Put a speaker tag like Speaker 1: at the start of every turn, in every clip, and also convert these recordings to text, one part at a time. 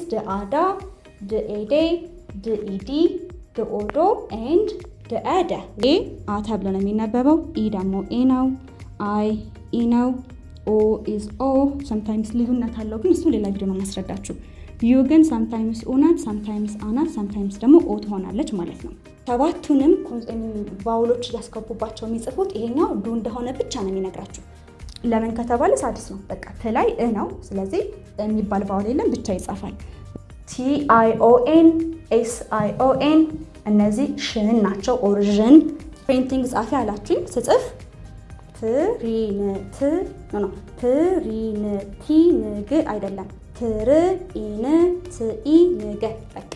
Speaker 1: the ada, the ede, the ed, the odo and the ede። ኤ አ ተብሎ ነው የሚነበበው። ኢ ደግሞ ኤ ነው። አይ ኢ ነው። ኦ ኢዝ ኦ። ሰምታይምስ ልዩነት አለው ግን እሱ ሌላ ቪዲዮ ነው ማስረዳችሁ። ዩ ግን ሰምታይምስ ኦ ናት፣ ሰምታይምስ አ ናት፣ ሰምታይምስ ደግሞ ኦ ትሆናለች ማለት ነው። ሰባቱንም ቫውሎች እያስገቡባቸው የሚጽፉት ይሄኛው ዱ እንደሆነ ብቻ ነው የሚነግራችሁ። ለምን ከተባለ ሳድስ ነው። በቃ ተላይ እ ነው። ስለዚህ የሚባል ቫውል የለም፣ ብቻ ይጻፋል። ቲአይኦኤን ኤስአይኦኤን እነዚህ ሽን ናቸው። ኦሪጅን ፕሪንቲንግ ጻፊ አላችሁኝ። ስጽፍ ትሪንቲንግ አይደለም፣ ትርኢንትኢንግ። በቃ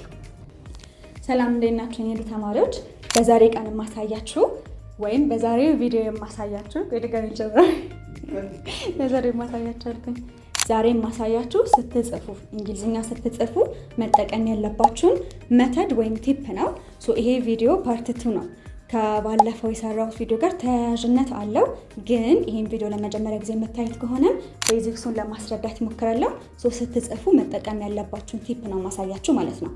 Speaker 1: ሰላም እንዴት ናችሁ የኔ ተማሪዎች? በዛሬ ቀን የማሳያችሁ ወይም በዛሬው ቪዲዮ የማሳያችሁ ዛሬ የማሳያችሁ ስትጽፉ እንግሊዝኛ ስትጽፉ መጠቀም ያለባችሁን ሜተድ ወይም ቲፕ ነው። ይሄ ቪዲዮ ፓርት 2 ነው። ከባለፈው የሰራሁት ቪዲዮ ጋር ተያያዥነት አለው፣ ግን ይሄን ቪዲዮ ለመጀመሪያ ጊዜ የምታዩት ከሆነ ቤዚክሱን ለማስረዳት እሞክራለሁ። ስትጽፉ መጠቀም ያለባችሁን ቲፕ ነው ማሳያችሁ ማለት ነው።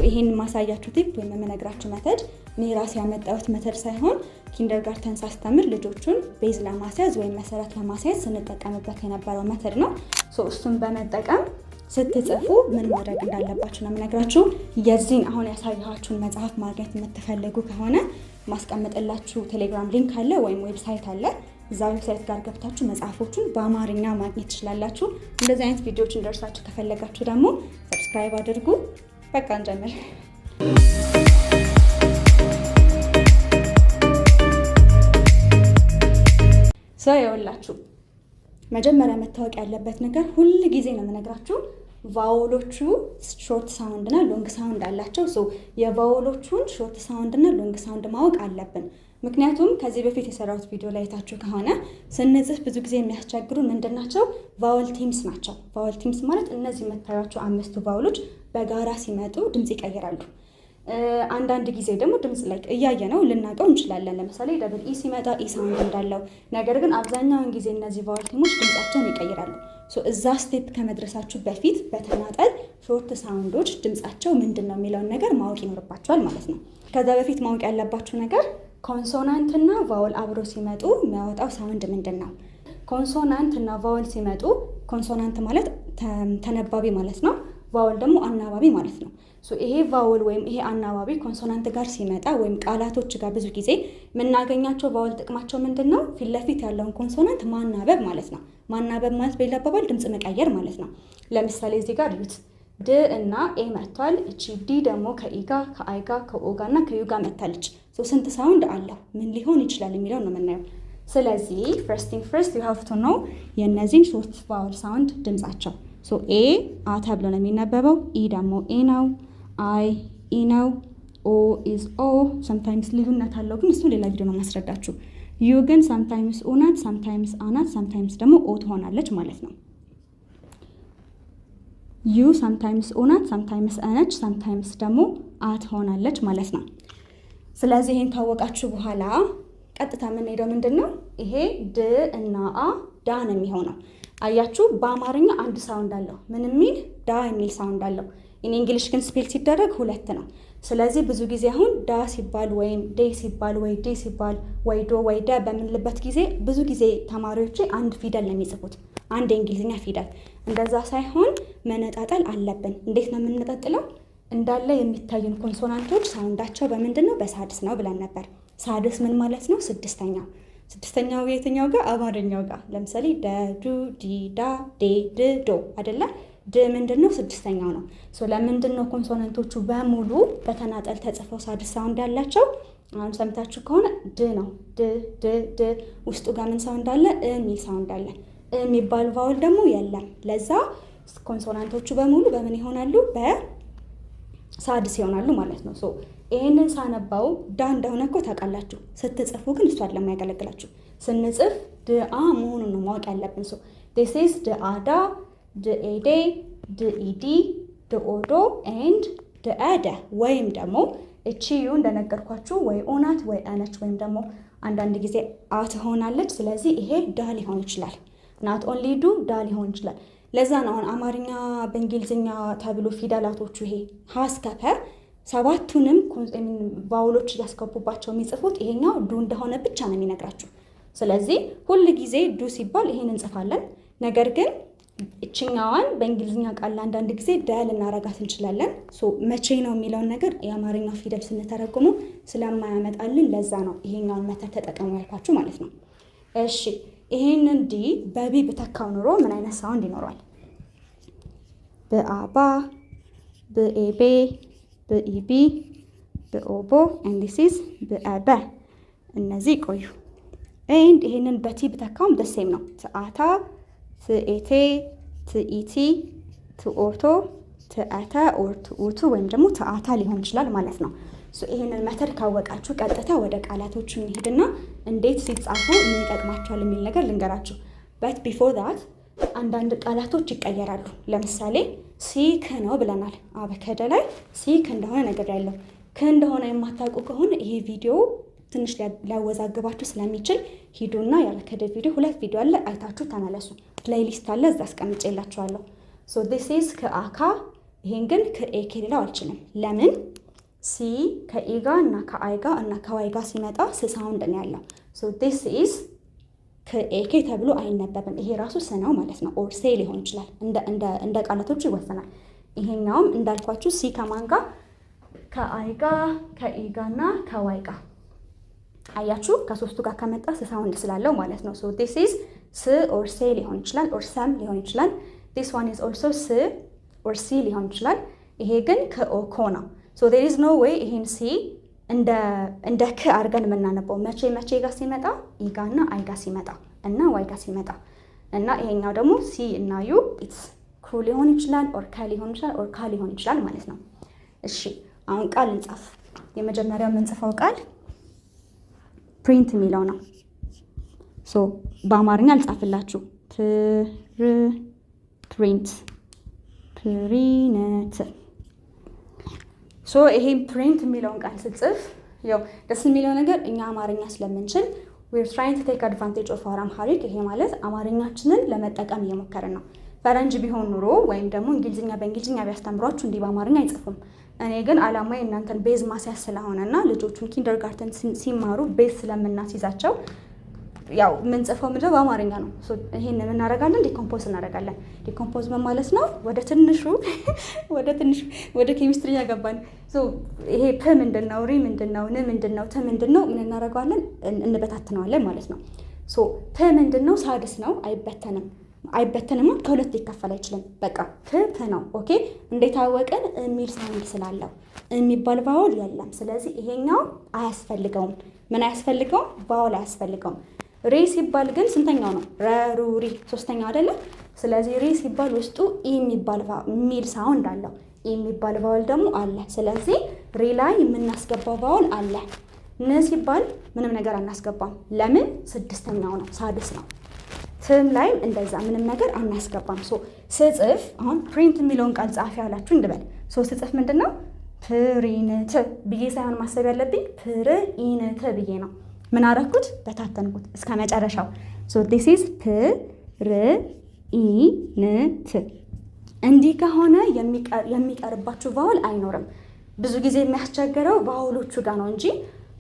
Speaker 1: ይሄን ማሳያችሁ ቲፕ ወይም የምነግራችሁ ሜተድ እኔ ራሴ ያመጣሁት ሜተድ ሳይሆን ኪንደርጋርተን ሳስተምር ልጆቹን ቤዝ ለማስያዝ ወይም መሰረት ለማስያዝ ስንጠቀምበት የነበረው ሜተድ ነው። እሱን በመጠቀም ስትጽፉ ምን ማድረግ እንዳለባችሁ ነው የምነግራችሁ። የዚህን አሁን ያሳየኋችሁን መጽሐፍ ማግኘት የምትፈልጉ ከሆነ ማስቀመጥላችሁ ቴሌግራም ሊንክ አለ ወይም ዌብሳይት አለ። እዛ ዌብሳይት ጋር ገብታችሁ መጽሐፎቹን በአማርኛ ማግኘት ትችላላችሁ። እንደዚህ አይነት ቪዲዮዎች እንደርሳችሁ ከፈለጋችሁ ደግሞ ሰብስክራይብ አድርጉ። በቃ እንጀምር። ይኸውላችሁ መጀመሪያ መታወቅ ያለበት ነገር ሁል ጊዜ ነው የምነግራችሁ፣ ቫውሎቹ ሾርት ሳውንድ እና ሎንግ ሳውንድ አላቸው። የቫውሎቹን ሾርት ሳውንድ እና ሎንግ ሳውንድ ማወቅ አለብን። ምክንያቱም ከዚህ በፊት የሰራሁት ቪዲዮ ላይ አይታችሁ ከሆነ ስንጽፍ ብዙ ጊዜ የሚያስቸግሩ ምንድን ናቸው? ቫውል ቲምስ ናቸው። ቫውል ቲምስ ማለት እነዚህ የምታዩቸው 5ቱ ቫውሎች በጋራ ሲመጡ ድምጽ ይቀይራሉ። አንዳንድ ጊዜ ደግሞ ድምጽ ላይ እያየ ነው ልናውቀው እንችላለን። ለምሳሌ ደብል ኢ ሲመጣ ኢ ሳውንድ እንዳለው፣ ነገር ግን አብዛኛውን ጊዜ እነዚህ ቫውል ቲሞች ድምጻቸውን ይቀይራሉ። እዛ ስቴፕ ከመድረሳችሁ በፊት በተናጠል ሾርት ሳውንዶች ድምጻቸው ምንድን ነው የሚለውን ነገር ማወቅ ይኖርባቸዋል ማለት ነው። ከዛ በፊት ማወቅ ያለባችሁ ነገር ኮንሶናንት እና ቫውል አብሮ ሲመጡ የሚያወጣው ሳውንድ ምንድን ነው? ኮንሶናንት እና ቫውል ሲመጡ ኮንሶናንት ማለት ተነባቢ ማለት ነው። ቫውል ደግሞ አናባቢ ማለት ነው። ይሄ ቫውል ወይም ይሄ አናባቢ ኮንሶናንት ጋር ሲመጣ ወይም ቃላቶች ጋር ብዙ ጊዜ የምናገኛቸው ቫውል ጥቅማቸው ምንድን ነው? ፊት ለፊት ያለውን ኮንሶናንት ማናበብ ማለት ነው። ማናበብ ማለት በሌላ አባባል ድምጽ መቀየር ማለት ነው። ለምሳሌ እዚህ ጋር ዩት ድ እና ኤ መጥቷል። እቺ ዲ ደግሞ ከኢ ጋር ከአይ ጋር ከኦ ጋር እና ከዩ ጋር መጥታለች። ስንት ሳውንድ አለው? ምን ሊሆን ይችላል የሚለው ነው የምናየው። ስለዚህ ፈርስት ዩ ሃቭ ቱ ኖው የእነዚህን ሾርት ቫውል ሳውንድ ድምጻቸው። ኤ አ ተብሎ ነው የሚነበበው። ኢ ደግሞ ኤ ነው። አይ ኢ ነው። ኦ ኢዝ ኦ። ሰምታይምስ ልዩነት አለው ግን እሱ ሌላ ቪዲዮ ነው ማስረዳችሁ። ዩ ግን ሰምታይምስ ኦ ናት፣ ሰምታይምስ አ ናት፣ ሰምታይምስ ደግሞ ኦ ትሆናለች ማለት ነው። ዩ ሰምታይምስ ኦ ናት፣ ሰምታይምስ አ ነች፣ ሰምታይምስ ደግሞ አ ትሆናለች ማለት ነው። ስለዚህ ይሄን ካወቃችሁ በኋላ ቀጥታ የምንሄደው ምንድን ነው? ይሄ ድ እና አ ዳ ነው የሚሆነው። አያችሁ በአማርኛ አንድ ሳውንድ አለው። ምን የሚል? ዳ የሚል ሳውንድ አለው። ኢን እንግሊሽ ግን ስፔል ሲደረግ 2 ነው። ስለዚህ ብዙ ጊዜ አሁን ዳ ሲባል ወይም ዴ ሲባል ወይ ዴ ሲባል ወይ ዶ ወይ ደ በምንልበት ጊዜ ብዙ ጊዜ ተማሪዎች አንድ ፊደል ነው የሚጽፉት፣ አንድ የእንግሊዝኛ ፊደል። እንደዛ ሳይሆን መነጣጠል አለብን። እንዴት ነው የምንነጣጥለው? እንዳለ የሚታዩን ኮንሶናንቶች ሳውንዳቸው በምንድን ነው? በሳድስ ነው ብለን ነበር። ሳድስ ምን ማለት ነው? ስድስተኛው የትኛው ጋር? አማርኛው ጋር። ለምሳሌ ደ ዱ ዲ ዳ ዴ ድ ዶ አይደለ? ድ ምንድን ነው? 6ኛው ነው። ለምንድን ነው ኮንሶናንቶቹ በሙሉ በተናጠል ተጽፈው ሳድስ ሳውንድ ያላቸው? አሁን ሰምታችሁ ከሆነ ድ ነው። ድ ድ ድ ውስጡ ጋር ምን ሳውንድ አለ? እ የሚል ሳውንድ አለ። እ የሚባል ቫውል ደግሞ የለም። ለዛ ኮንሶናንቶቹ በሙሉ በምን ይሆናሉ? በሳድስ ይሆናሉ ማለት ነው። ይሄንን ሳነባው ዳ እንደሆነ እኮ ታውቃላችሁ። ስትጽፉ ግን እሱ አይደለም የሚያገለግላችሁ። ስንጽፍ ድአ መሆኑን ነው ማወቅ ያለብን። this is ድአዳ፣ ድኤዴ፣ ድኢዲ፣ ድኦዶ ኤንድ ድአደ። ወይም ደግሞ እቺ ዩ እንደነገርኳችሁ ወይ ኦናት ወይ አነች ወይም ደግሞ አንዳንድ ጊዜ አ ትሆናለች። ስለዚህ ይሄ ዳ ሊሆን ይችላል። ናት ኦንሊ ዱ ዳ ሊሆን ይችላል። ለዛ ነው አሁን አማርኛ በእንግሊዝኛ ተብሎ ፊደላቶቹ ይሄ ሀ እስከ ፐ ሰባቱንም ቫውሎች እያስገቡባቸው የሚጽፉት ይሄኛው ዱ እንደሆነ ብቻ ነው የሚነግራችሁ። ስለዚህ ሁል ጊዜ ዱ ሲባል ይሄን እንጽፋለን። ነገር ግን እችኛዋን በእንግሊዝኛ ቃል አንዳንድ ጊዜ ደ ልናረጋት እንችላለን። መቼ ነው የሚለውን ነገር የአማርኛ ፊደል ስንተረጉሙ ስለማያመጣልን ለዛ ነው ይሄኛውን መተት ተጠቀሙ ያልኳችሁ ማለት ነው። እሺ ይሄንን ዲ በቢ ብተካው ኑሮ ምን አይነት ሳውንድ ይኖረዋል? በአባ፣ በኤቤ፣ በኢቢ፣ በኦቦ ኤንዲሲስ በአበ እነዚህ ቆዩ። ይሄንን በቲ ብተካውም ደሴም ነው። ትአታ፣ ትኤቴ፣ ትኢቲ፣ ትኦቶ፣ ትአተ ኦር ትኡቱ ወይም ደግሞ ትአታ ሊሆን ይችላል ማለት ነው። ይሄንን መተድ ካወቃችሁ ቀጥታ ወደ ቃላቶቹ እንሂድና እንዴት ሲጻፉ ምን ይጠቅማቸዋል የሚል ነገር ልንገራችሁ። በት ቢፎር ዳት አንዳንድ ቃላቶች ይቀየራሉ። ለምሳሌ ሲክ ነው ብለናል። አበከደ ላይ ሲክ እንደሆነ ነገር ያለው እንደሆነ የማታውቁ ከሆነ ይሄ ቪዲዮ ትንሽ ሊያወዛግባችሁ ስለሚችል ሂዱና ያበከደ ቪዲዮ 2 ቪዲዮ አለ፣ አይታችሁ ተመለሱ። ፕሌይሊስት አለ እዛ አስቀምጬላችኋለሁ። ሶ ዲስ ኢዝ ከአካ ይሄን ግን ከኤኬ ሌላው አልችልም። ለምን? ሲ ከኢጋ እና ከአይጋ እና ከዋይጋ ሲመጣ ሳውንድ ነው ያለው። ሶ ዲስ ኢዝ ከኤኬ ተብሎ አይነበብም። ይሄ ራሱ ስ ነው ማለት ነው። ኦር ሴ ሊሆን ይችላል። እንደ ቃላቶቹ ይወሰናል። ይሄኛውም እንዳልኳችሁ ሲ ከማን ጋር? ከአይጋ፣ ከኢጋ እና ከዋይጋ አያችሁ፣ ከሶስቱ ጋር ከመጣ ሳውንድ ስላለው ማለት ነው። ሶ ዲስ ኢዝ ስ ኦር ሴ ሊሆን ይችላል። ኦር ሰም ሊሆን ይችላል። ዲስ ዋን ኢዝ ኦልሶ ስ ኦር ሲ ሊሆን ይችላል። ይሄ ግን ከኦኮ ነው። ሶ ዜር ኢዝ ኖ ዌይ ይሄን ሲ እንደ ክ አድርገን የምናነበው መቼ ጋር ሲመጣ? ኢጋ እና አይጋ ሲመጣ እና ዋይጋ ሲመጣ እና ይሄኛው ደግሞ ሲ እና ዩ ኢትስ ኩ ሊሆን ይችላል። ኦር ከ ሊሆን ይችላል። ኦር ካ ሊሆን ይችላል ማለት ነው። እሺ አሁን ቃል እንጻፍ። የመጀመሪያው የምንጽፈው ቃል ፕሪንት የሚለው ነው። ሶ በአማርኛ አልጻፍላችሁ። ፕሪንት ፕሪንት። ሶ ይሄን ፕሪንት የሚለውን ቃል ስጽፍ ያው ደስ የሚለው ነገር እኛ አማርኛ ስለምንችል we're trying to take advantage of our Amharic። ይሄ ማለት አማርኛችንን ለመጠቀም እየሞከርን ነው። ፈረንጅ ቢሆን ኑሮ ወይም ደግሞ እንግሊዝኛ በእንግሊዝኛ ቢያስተምሯችሁ እንዲህ በአማርኛ አይጽፉም። እኔ ግን አላማዬ እናንተን ቤዝ ማስያዝ ስለሆነና ልጆቹን ኪንደርጋርተን ሲማሩ ቤዝ ስለምናስይዛቸው ያው የምንጽፈው ምንድነው በአማርኛ ነው። ይሄን እናደርጋለን፣ ዲኮምፖዝ እናደርጋለን። ዲኮምፖዝ ማለት ነው ወደ ኬሚስትሪ ያገባን። ይሄ ፕ ምንድነው? ሪ ምንድነው? ን ምንድነው? ት ምንድነው? ምን እናደርገዋለን? እንበታትነዋለን ማለት ነው። ፕ ምንድነው? ሳድስ ነው፣ አይበተንም። ከሁለት ሊከፈል አይችልም። በቃ ፕ ነው። ኦኬ እንዴት አወቅን? የሚል ሳውንድ ስላለው የሚባል ቫውል የለም። ስለዚህ ይሄኛው አያስፈልገውም። ምን አያስፈልገውም? ቫውል አያስፈልገውም። ሪ ሲባል ግን ስንተኛው ነው? ረሩሪ ሶስተኛው አይደለም። ስለዚህ ሪ ሲባል ውስጡ ኢ የሚል ሳውንድ አለው። ኢ የሚባል ቫውል ደግሞ አለ። ስለዚህ ሪ ላይ የምናስገባው ቫውል አለ። ን ሲባል ምንም ነገር አናስገባም። ለምን? ስድስተኛው ነው፣ ሳድስ ነው። ትም ላይም እንደዛ ምንም ነገር አናስገባም። ስጽፍ አሁን ፕሪንት የሚለውን ቃል ጻፊ ያላችሁ እንድበል። ስጽፍ ምንድን ነው? ፕሪንት ብዬ ሳይሆን ማሰብ ያለብኝ ፕርኢንት ብዬ ነው። ምን አረኩት? በታተንኩት እስከ መጨረሻው። ዲስ ኢዝ ፕርኢንት። እንዲህ ከሆነ የሚቀርባችሁ ቫውል አይኖርም። ብዙ ጊዜ የሚያስቸግረው ቫውሎቹ ጋር ነው እንጂ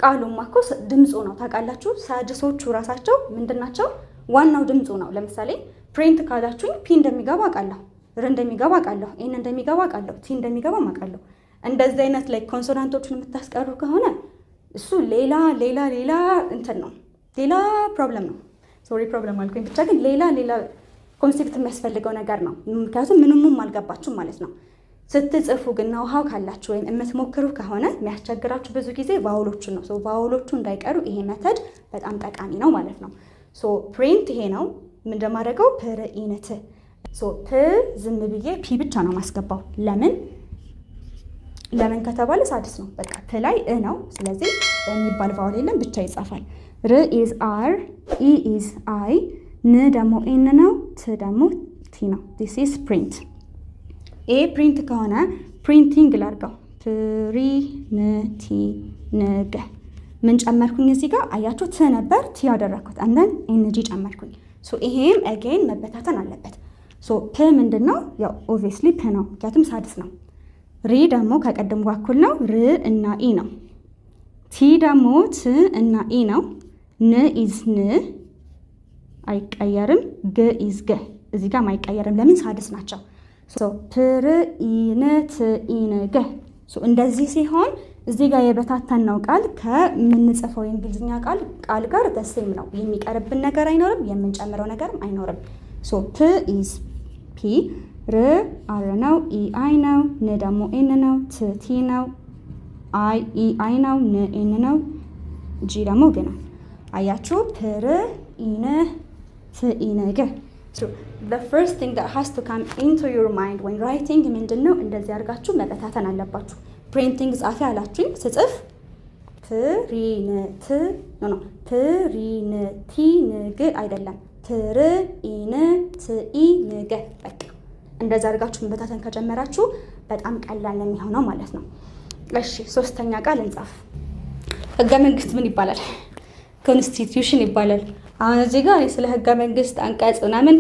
Speaker 1: ቃሉማ እኮ ድምፁ ነው። ታውቃላችሁ፣ ሳድሶቹ ራሳቸው ምንድን ናቸው? ዋናው ድምፁ ነው። ለምሳሌ ፕሪንት ካላችሁኝ ፒ እንደሚገባ አውቃለሁ፣ ር እንደሚገባ አውቃለሁ፣ ኤን እንደሚገባ አውቃለሁ፣ ቲ እንደሚገባ አውቃለሁ። እንደዚህ አይነት ላይ ኮንሶናንቶችን የምታስቀሩ ከሆነ እሱ ሌላ እንትን ነው፣ ሌላ ፕሮብለም ነው። ሶሪ ፕሮብለም አልኩኝ። ብቻ ግን ሌላ ኮንሴፕት የሚያስፈልገው ነገር ነው። ምክንያቱም ምንሙም አልገባችሁም ማለት ነው። ስትጽፉ ግን ውሃው ካላችሁ ወይም የምትሞክሩ ከሆነ የሚያስቸግራችሁ ብዙ ጊዜ ቫውሎቹን ነው። ቫውሎቹ እንዳይቀሩ ይሄ መተድ በጣም ጠቃሚ ነው ማለት ነው። ፕሪንት ይሄ ነው። ምን እንደማደርገው? ፕርኢንት። ፕ ዝም ብዬ ፒ ብቻ ነው ማስገባው። ለምን ከተባለ ሳድስ ነው። በቃ ፕ ላይ እ ነው። ስለዚህ የሚባል ቫውል የለም፣ ብቻ ይጻፋል። ር ኢዝ አር፣ ኢ ኢዝ አይ፣ ን ደግሞ ኤን ነው፣ ት ደግሞ ቲ ነው። ዲስ ኢዝ ፕሪንት። ይሄ ፕሪንት ከሆነ ፕሪንቲንግ ላድርገው። ፕሪንቲንግ። ምን ጨመርኩኝ እዚህ ጋር? አያችሁ ት ነበር ቲ ያደረኩት፣ አንደን ኤንጂ ጨመርኩኝ። ይሄም አጌን መበታተን አለበት። ሶ ፕ ምንድነው? ያው ኦብቪየስሊ ፕ ነው፣ ምክንያቱም ሳድስ ነው። ሪ ደግሞ ከቀደም ጋር እኩል ነው፣ ር እና ኢ ነው። ቲ ደግሞ ት እና ኢ ነው። ን ኢዝ ን አይቀየርም። ግ ኢዝ ገ እዚህ ጋር አይቀየርም። ለምን? ሳድስ ናቸው። ሶ ፕር ኢን ት ኢን ገ እንደዚህ ሲሆን እዚህ ጋር የበታተነው ቃል ከምንጽፈው የእንግሊዝኛ ቃል ጋር ተሴም ነው። የሚቀርብን ነገር አይኖርም፣ የምንጨምረው ነገርም አይኖርም። ሶ ፕ ኢዝ ፒ፣ ር አር ነው፣ ኢ አይ ነው፣ ን ደግሞ ኤን ነው፣ ት ቲ ነው፣ አይ ኢ አይ ነው፣ ን ኤን ነው፣ ጂ ደግሞ ግ ነው። አያችሁ? ፕር ኢን ት ኢን ገ። So the first thing that has to come into your mind when writing ምንድነው? እንደዚህ አድርጋችሁ መበታተን አለባችሁ። ፕሪንቲንግ ጻፊ አላችሁኝ ስጽፍ ፕሪንት ኖ ፕሪንቲ ንግ አይደለም፣ ፕሪንት ኢ ንግ። በቃ እንደዛ አድርጋችሁ መበታተን ከጀመራችሁ በጣም ቀላል ነው የሚሆነው ማለት ነው። እሺ ሶስተኛ ቃል እንጻፍ። ህገ መንግስት ምን ይባላል? ኮንስቲቲዩሽን ይባላል። አሁን እዚህ ጋር ስለ ህገ መንግስት አንቀጽ ምናምን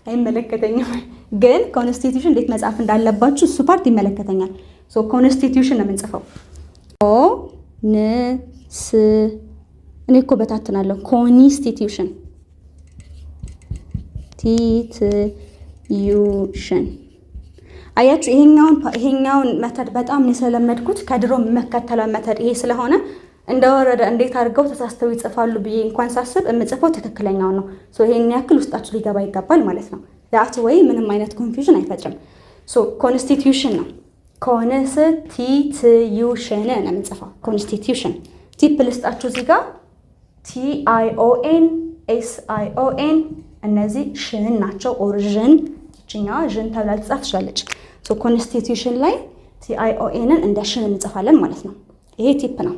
Speaker 1: አይመለከተኝም፣ ግን ኮንስቲቲዩሽን እንዴት መጻፍ እንዳለባችሁ እሱ ፓርት ይመለከተኛል። ሶ ኮንስቲቲዩሽን ነው የምንጽፈው። ኦ ን ስ እኔ እኮ በታትናለሁ። ኮንስቲቲዩሽን ቲት ዩሽን አያችሁ። ይሄኛውን መተድ በጣም ነው ስለለመድኩት ከድሮ መከተለው መተድ ይሄ ስለሆነ እንደወረደ እንዴት አድርገው ተሳስተው ይጽፋሉ ብዬ እንኳን ሳስብ የምጽፈው ትክክለኛው ነው። ሶ ይሄን ያክል ውስጣችሁ ሊገባ ይገባል ማለት ነው። ዳት ወይ ምንም አይነት ኮንፊውዥን አይፈጥርም። ሶ ኮንስቲቲዩሽን ነው። ኮንስቲቲዩሽን ነው የምንጽፈው። ኮንስቲቲዩሽን ቲፕ ልስጣችሁ እዚህ ጋር TION SION እነዚህ ሽን ናቸው። ኦሪጅን እኛዋ ዥን ተብላ ልትጻፍ ትችላለች። ሶ ኮንስቲቲዩሽን ላይ TIONን እንደ ሽን እንጽፋለን ማለት ነው። ይሄ ቲፕ ነው።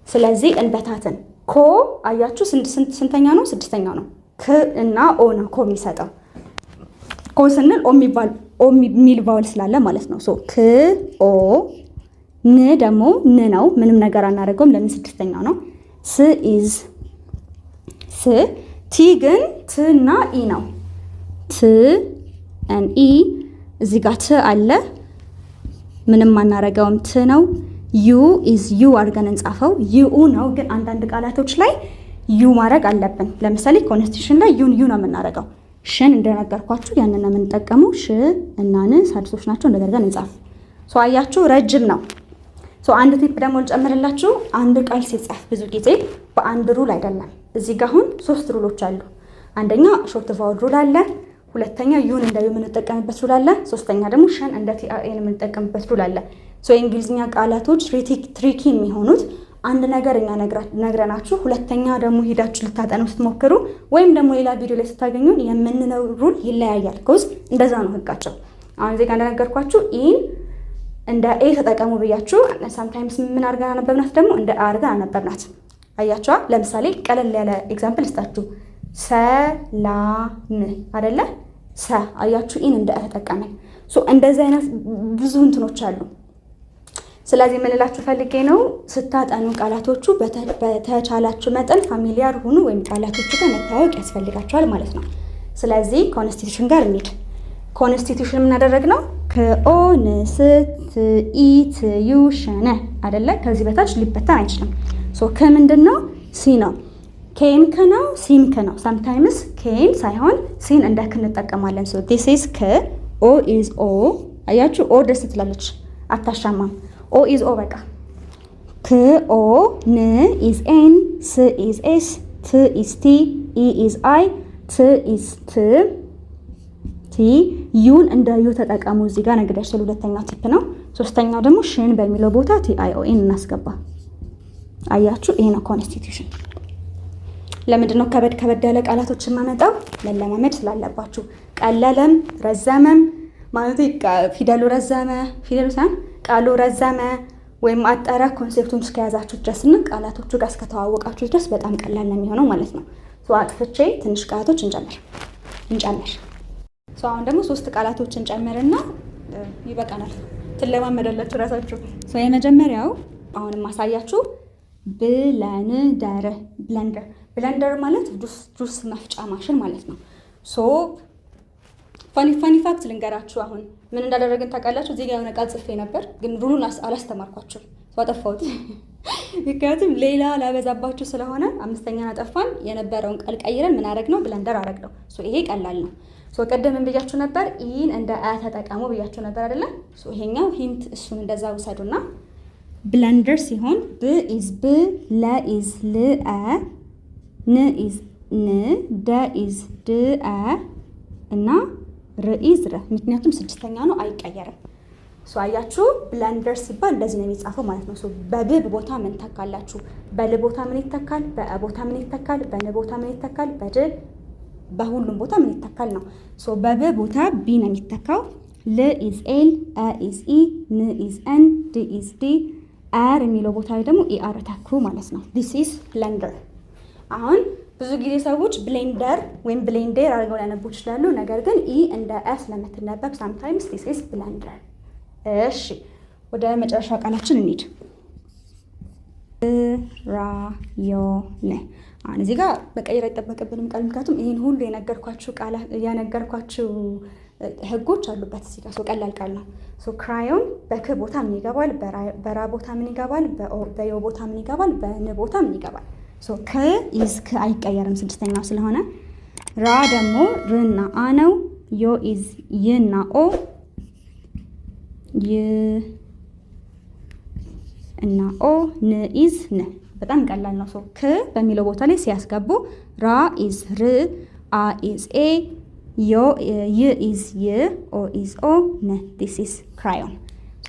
Speaker 1: ስለዚህ እንበታትን። ኮ አያችሁ ስንተኛ ነው? ስድስተኛው ነው። ክ እና ኦ ነው ኮ የሚሰጠው። ኮ ስንል ኦ የሚል ቫውል ስላለ ማለት ነው። ሶ ክ ኦ። ን ደግሞ ን ነው፣ ምንም ነገር አናደርገውም። ለምን? ስድስተኛው ነው። ስ ኢዝ ስ። ቲ ግን ት እና ኢ ነው። ት ኤን ኢ እዚህ ጋር ት አለ፣ ምንም አናደርገውም። ት ነው። ዩ ኢዝ ዩ አድርገን እንጻፈው። ዩ ነው፣ ግን አንዳንድ ቃላቶች ላይ ዩ ማድረግ አለብን። ለምሳሌ ኮንስቲቱሽን ላይ ዩ ነው የምናደርገው። ሽን እንደነገርኳችሁ ያንን ነው የምንጠቀመው። ሽ እና ን ሳድሶች ናቸው። እንደገርገን እንጻፍ። ሶ አያችሁ ረጅም ነው። ሶ አንድ ቲፕ ደግሞ ልጨምርላችሁ። አንድ ቃል ሲጻፍ ብዙ ጊዜ በአንድ ሩል አይደለም። እዚህ ጋር አሁን 3 ሩሎች አሉ። አንደኛ ሾርት ቫውል ሩል አለ። ሁለተኛ ዩን እንደ ዩ የምንጠቀምበት ሩል አለ። ሶስተኛ ደግሞ ሽን እንደ ቲአኤን የምንጠቀምበት ሩል አለ። ሶ የእንግሊዝኛ ቃላቶች ትሪኪ የሚሆኑት አንድ ነገር እኛ ነግረናችሁ ሁለተኛ ደግሞ ሄዳችሁ ልታጠኑ ስትሞክሩ ወይም ደግሞ ሌላ ቪዲዮ ላይ ስታገኙን የምንለው ሩል ይለያያል። ኮዝ እንደዛ ነው ህጋቸው። አሁን እዚህ ጋር እንደነገርኳችሁ ኢን እንደ ኤ ተጠቀሙ ብያችሁ ሳምታይምስ ምን አድርገን አነበብናት? ደግሞ እንደ አ አድርገን አነበብናት። አያችኋ? ለምሳሌ ቀለል ያለ ኤግዛምፕል ስጣችሁ። ሰላም አይደለ? ሰ አያችሁ? ኢን እንደ አ ተጠቀመን። ሶ እንደዚህ አይነት ብዙ እንትኖች አሉ። ስለዚህ የምንላችሁ ፈልጌ ነው ስታጠኑ ቃላቶቹ በተቻላችሁ መጠን ፋሚሊያር ሁኑ፣ ወይም ቃላቶቹ ጋር መታወቅ ያስፈልጋቸዋል ማለት ነው። ስለዚህ ኮንስቲቱሽን ጋር እንሂድ። ኮንስቲቱሽን የምናደረግ ነው ከኦንስቲቱሽን አይደለ? ከዚህ በታች ሊበተን አይችልም። ሶ ከምንድን ነው? ሲ ነው። ኬም ከነው ሲም ከነው። ሳምታይምስ ኬም ሳይሆን ሲን እንደ ክ እንጠቀማለን። ሶ ዲስ ኢዝ ከ። ኦ ኢዝ ኦ። አያችሁ? ኦ ደስ ትላለች፣ አታሻማም። ኦ ኢዝ ኦ በቃ። ክ ኦ። ን ኢዝ ኤን። ስ ኢዝ ኤስ። ት ኢዝ ቲ። ኢ ኢዝ አይ። ት ኢዝ ት። ቲ። ዩን እንደ ዩ ተጠቀሙ። እዚህ ጋር ነግደሽ ስለ ሁለተኛው ቲፕ ነው። ሶስተኛው ደግሞ ሽን በሚለው ቦታ ቲ አይ ኦ ኤን እናስገባ። አያችሁ? ይሄ ነው ኮንስቲቱሽን። ለምንድን ነው ከበድ ያለ ቃላቶችን ማመጣው? መለማመድ ስላለባችሁ። ቀለለም ረዘመም ማለት ፊደሉ ረዘመ ቃሉ ረዘመ ወይም አጠረ ኮንሴፕቱን እስከያዛችሁ ድረስ እና ቃላቶቹ ጋር እስከተዋወቃችሁ ድረስ በጣም ቀላል ነው የሚሆነው ማለት ነው። ሶ አጥፍቼ ትንሽ ቃላቶች እንጨምር። ሶ አሁን ደግሞ 3 ቃላቶችን ጨምርና ይበቃናል። ትለማመዳላችሁ ራሳችሁ። ሶ የመጀመሪያው አሁንም ማሳያችሁ ብለንደር ማለት ጁስ መፍጫ ማሽን ማለት ነው። ሶ ፋኒ ፋክት ልንገራችሁ። አሁን ምን እንዳደረግን ታውቃላችሁ? እዚህ ጋር የሆነ ቃል ጽፌ ነበር፣ ግን ሩሉን አላስተማርኳችሁ፣ አጠፋሁት። ምክንያቱም ሌላ ላበዛባችሁ ስለሆነ አምስተኛን አጠፋን። የነበረውን ቃል ቀይረን ምን አረግ ነው? ብለንደር አረግ ነው። ይሄ ቀላል ነው። ቀደም ምን ብያችሁ ነበር? ኢን እንደ አ ተጠቀሙ ብያችሁ ነበር አይደለ? ይሄኛው ሂንት እሱን እንደዛ ውሰዱና ብለንደር ሲሆን ብ ኢዝ ብ፣ ለ ኢዝ ል አ፣ ን ኢዝ ን፣ ደ ኢዝ ድ አ እና ር ኢዝ ረ። ምክንያቱም ስድስተኛ ነው አይቀየርም። አያችሁ ብለንደር ሲባል እንደዚህ ነው የሚጻፈው ማለት ነው። በብ ቦታ ምን ተካላችሁ? በል ቦታ ምን ይተካል? በአ ቦታ ምን ይተካል? በን ቦታ ምን ይተካል? በድ በሁሉም ቦታ ምን ይተካል ነው። በብ ቦታ ቢ ነው የሚተካው። ል ኢዝ ኤል፣ አ ኢዝ ኢ፣ ን ኢዝ ኤን፣ ድ ኢዝ ዲ፣ አር የሚለው ቦታ ላይ ደግሞ ኢአር ተኩ ማለት ነው። ዲስ ኢዝ ብለንደር። አሁን ብዙ ጊዜ ሰዎች ብሌንደር ወይም ብሌንደር አድርገው ሊያነቡ ይችላሉ። ነገር ግን ኢ እንደ አ ስለምትነበብ ሳምታይምስ ዲስ ኢዝ ብለንደር። እሺ ወደ መጨረሻ ቃላችን እንሂድ። ራዮነ። አሁን እዚህ ጋር መቀየር አይጠበቅብንም ቃል፣ ምክንያቱም ይህን ሁሉ የነገርኳችሁ ህጎች አሉበት እዚህ ጋር። ቀላል ቃል ነው። ክራዮን በክ ቦታ ምን ይገባል? በራ ቦታ ምን ይገባል? በዮ ቦታ ምን ይገባል? በን ቦታ ምን ይገባል? ከ ኢዝ ክ አይቀየርም ስድስተኛው ስለሆነ። ራ ደግሞ ርና አ ነው። ዮ ኢዝ ይና ኦ፣ ይ እና ኦ፣ ን ኢዝ ን። በጣም ቀላል ነው። ክ በሚለው ቦታ ላይ ሲያስገቡ ራ ኢዝ ር፣ አ ኢዝ ኤ፣ ይ ኢዝ ይ፣ ኦ ኢዝ ኦ፣ ን። ዲስ ኢዝ ክራዮን።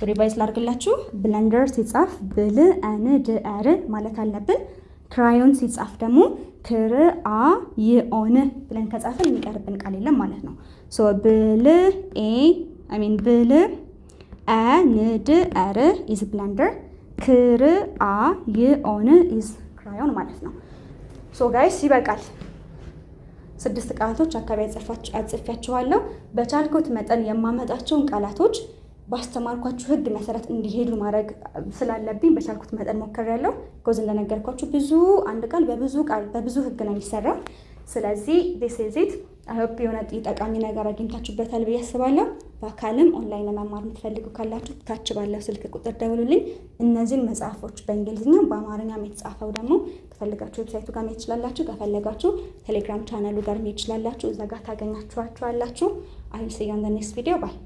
Speaker 1: ሪቫይዝ ላድርግላችሁ። ብለንደር ሲጻፍ ብል አን ድ አር ማለት አለብን። ክራዮን ሲጻፍ ደግሞ ክር አ ይ ኦን ብለን ከጻፈን የሚቀርብን ቃል የለም ማለት ነው። ብል ብል አ ን ድ አር ኢዝ ብለንደር፣ ክር አ ይ ኦን ኢዝ ክራዮን ማለት ነው። ጋይስ ይበቃል። 6 ቃላቶች አካባቢ አጽፌያችኋለሁ። በቻልኩት መጠን የማመጣቸውን ቃላቶች ባስተማርኳችሁ ህግ መሰረት እንዲሄዱ ማድረግ ስላለብኝ በቻልኩት መጠን ሞክሬያለሁ። ኮዝ እንደነገርኳችሁ አንድ ቃል በብዙ ህግ ነው የሚሰራው። ስለዚህ ዲስ ኢዝ ኢት። አይ ሆፕ የሆነ ጠቃሚ ነገር አግኝታችሁበታል ብዬ አስባለሁ። በአካልም ኦንላይን ለመማር የምትፈልጉ ካላችሁ ታች ባለው ስልክ ቁጥር ደውሉልኝ። እነዚህን መጽሐፎች በእንግሊዝኛም በአማርኛም የተጻፈው ደግሞ ከፈለጋችሁ ዌብሳይቱ ጋር መሄድ ትችላላችሁ። ከፈለጋችሁ ቴሌግራም ቻናሉ ጋር መሄድ ትችላላችሁ። እዛ ጋር ታገኛችኋላችሁ። አይ ዊል ሲ ዩ ኦን ዘ ኔክስት ቪዲዮ ባይ